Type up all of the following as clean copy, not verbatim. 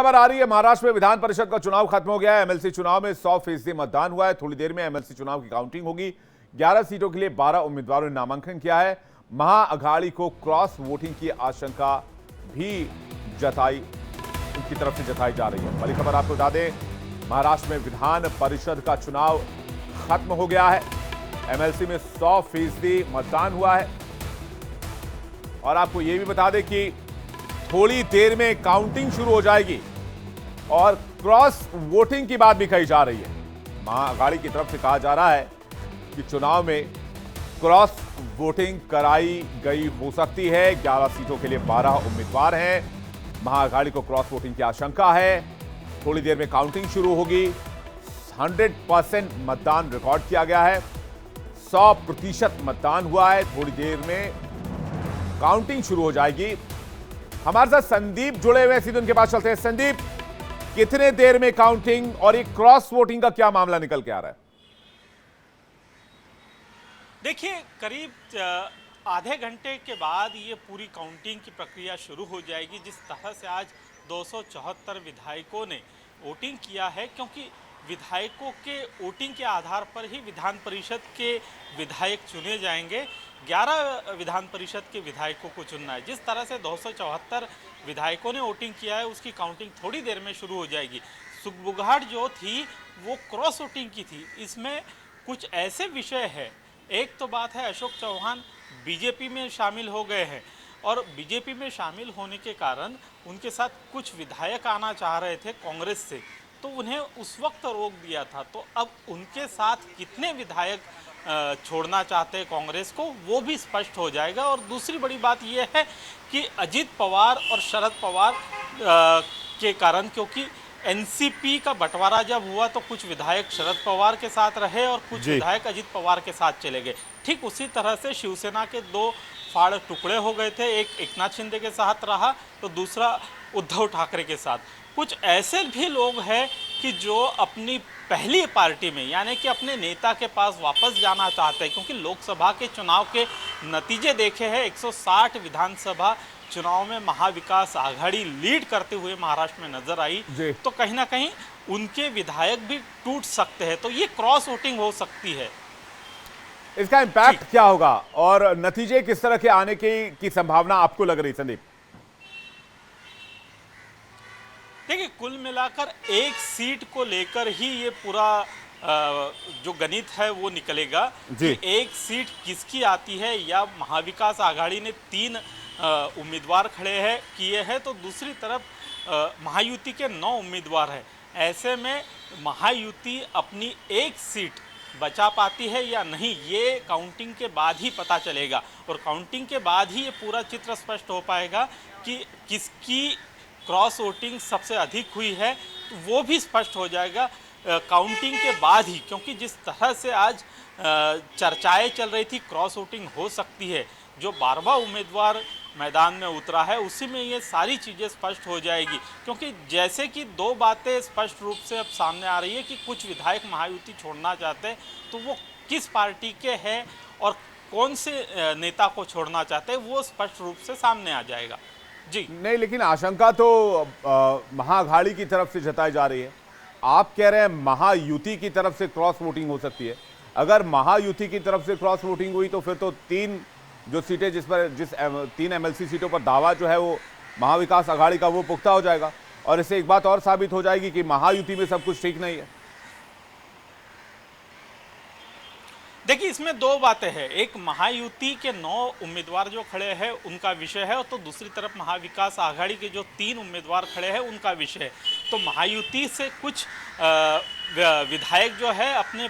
खबर आ रही है, महाराष्ट्र में विधान परिषद का चुनाव खत्म हो गया है। एमएलसी चुनाव में 100% मतदान हुआ है। थोड़ी देर में एमएलसी चुनाव की काउंटिंग होगी। 11 सीटों के लिए 12 उम्मीदवारों ने नामांकन किया है। महाअघाड़ी को क्रॉस वोटिंग की आशंका भी उनकी तरफ से जताई जा रही है। बड़ी खबर आपको बता दें, महाराष्ट्र में विधान परिषद का चुनाव खत्म हो गया है। एमएलसी में 100% मतदान हुआ है। और आपको यह भी बता दें कि थोड़ी देर में काउंटिंग शुरू हो जाएगी और क्रॉस वोटिंग की बात भी कही जा रही है। महाअघाड़ी की तरफ से कहा जा रहा है कि चुनाव में क्रॉस वोटिंग कराई गई हो सकती है। 11 सीटों के लिए 12 उम्मीदवार हैं। महाअघाड़ी को क्रॉस वोटिंग की आशंका है। थोड़ी देर में काउंटिंग शुरू होगी। 100% मतदान रिकॉर्ड किया गया है। 100% मतदान हुआ है। थोड़ी देर में काउंटिंग शुरू हो जाएगी। हमारे साथ संदीप जुड़े हुए हैं, सीधे उनके पास चलते हैं। संदीप, कितने देर में काउंटिंग और एक क्रॉस वोटिंग का क्या मामला निकल के आ रहा है? देखिए, करीब आधे घंटे के बाद ये पूरी काउंटिंग की प्रक्रिया शुरू हो जाएगी। जिस तरह से आज 274 विधायकों ने वोटिंग किया है, क्योंकि विधायकों के वोटिंग के आधार पर ही विधान परिषद के विधायक चुने जाएंगे। 11 विधान परिषद के विधायकों को चुनना है। जिस तरह से 274 विधायकों ने वोटिंग किया है, उसकी काउंटिंग थोड़ी देर में शुरू हो जाएगी। सुगबुगाहट जो थी वो क्रॉस वोटिंग की थी। इसमें कुछ ऐसे विषय है, एक तो बात है अशोक चौहान बीजेपी में शामिल हो गए हैं और बीजेपी में शामिल होने के कारण उनके साथ कुछ विधायक आना चाह रहे थे कांग्रेस से, तो उन्हें उस वक्त रोक दिया था। तो अब उनके साथ कितने विधायक छोड़ना चाहते हैं कांग्रेस को, वो भी स्पष्ट हो जाएगा। और दूसरी बड़ी बात यह है कि अजित पवार और शरद पवार के कारण, क्योंकि एनसीपी का बंटवारा जब हुआ तो कुछ विधायक शरद पवार के साथ रहे और कुछ विधायक अजित पवार के साथ चले गए। ठीक उसी तरह से शिवसेना के 2 फाड़ टुकड़े हो गए थे। एक एकनाथ शिंदे के साथ रहा तो दूसरा उद्धव ठाकरे के साथ। कुछ ऐसे भी लोग हैं कि जो अपनी पहली पार्टी में, यानी कि अपने नेता के पास वापस जाना चाहते हैं, क्योंकि लोकसभा के चुनाव के नतीजे देखे हैं। 160 विधानसभा चुनाव में महाविकास आघाड़ी लीड करते हुए महाराष्ट्र में नजर आई, तो कहीं ना कहीं उनके विधायक भी टूट सकते हैं। तो ये क्रॉस वोटिंग हो सकती है। इसका इम्पैक्ट क्या होगा और नतीजे किस तरह के आने की संभावना आपको लग रही, संदीप? देखिए, कुल मिलाकर एक सीट को लेकर ही ये पूरा जो गणित है वो निकलेगा कि एक सीट किसकी आती है। या महाविकास आघाड़ी ने 3 उम्मीदवार खड़े किए हैं, तो दूसरी तरफ महायुति के 9 उम्मीदवार हैं। ऐसे में महायुति अपनी एक सीट बचा पाती है या नहीं, ये काउंटिंग के बाद ही पता चलेगा। और काउंटिंग के बाद ही ये पूरा चित्र स्पष्ट हो पाएगा कि किसकी क्रॉस वोटिंग सबसे अधिक हुई है, तो वो भी स्पष्ट हो जाएगा काउंटिंग के बाद ही। क्योंकि जिस तरह से आज चर्चाएं चल रही थी क्रॉस वोटिंग हो सकती है, जो 12वां उम्मीदवार मैदान में उतरा है उसी में ये सारी चीज़ें स्पष्ट हो जाएगी। क्योंकि जैसे कि 2 बातें स्पष्ट रूप से अब सामने आ रही है कि कुछ विधायक महायुति छोड़ना चाहते हैं, तो वो किस पार्टी के हैं और कौन से नेता को छोड़ना चाहते हैं, वो स्पष्ट रूप से सामने आ जाएगा। जी नहीं, लेकिन आशंका तो महाअघाड़ी की तरफ से जताई जा रही है। आप कह रहे हैं महायुति की तरफ से क्रॉस वोटिंग हो सकती है। अगर महायुति की तरफ से क्रॉस वोटिंग हुई तो फिर तो 3 जो सीटें जिस 3 एमएलसी सीटों पर दावा जो है वो महाविकास आघाड़ी का, वो पुख्ता हो जाएगा। और इससे एक बात और साबित हो जाएगी कि महायुति में सब कुछ ठीक नहीं है। देखिए, इसमें 2 बातें हैं। एक, महायुति के 9 उम्मीदवार जो खड़े हैं उनका विषय है, तो दूसरी तरफ महाविकास आघाड़ी के जो 3 उम्मीदवार खड़े हैं उनका विषय है। तो महायुति से कुछ विधायक जो है अपने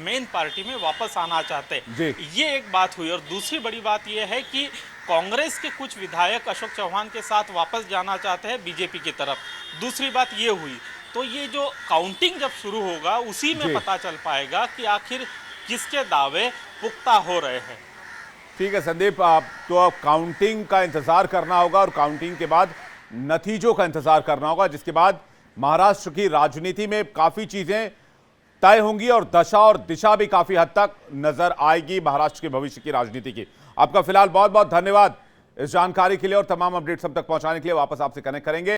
मेन पार्टी में वापस आना चाहते हैं, ये एक बात हुई। और दूसरी बड़ी बात यह है कि कांग्रेस के कुछ विधायक अशोक चौहान के साथ वापस जाना चाहते हैं बीजेपी की तरफ। दूसरी बात ये हुई। तो ये जो काउंटिंग जब शुरू होगा उसी में पता चल पाएगा कि आखिर किसके दावे पुख्ता हो रहे हैं। ठीक है संदीप, आप तो अब काउंटिंग का इंतजार करना होगा और काउंटिंग के बाद नतीजों का इंतजार करना होगा, जिसके बाद महाराष्ट्र की राजनीति में काफी चीजें तय होंगी और दशा और दिशा भी काफी हद तक नजर आएगी महाराष्ट्र के भविष्य की राजनीति की। आपका फिलहाल बहुत बहुत धन्यवाद इस जानकारी के लिए और तमाम अपडेट्स हम तक पहुंचाने के लिए। वापस आपसे कनेक्ट करेंगे।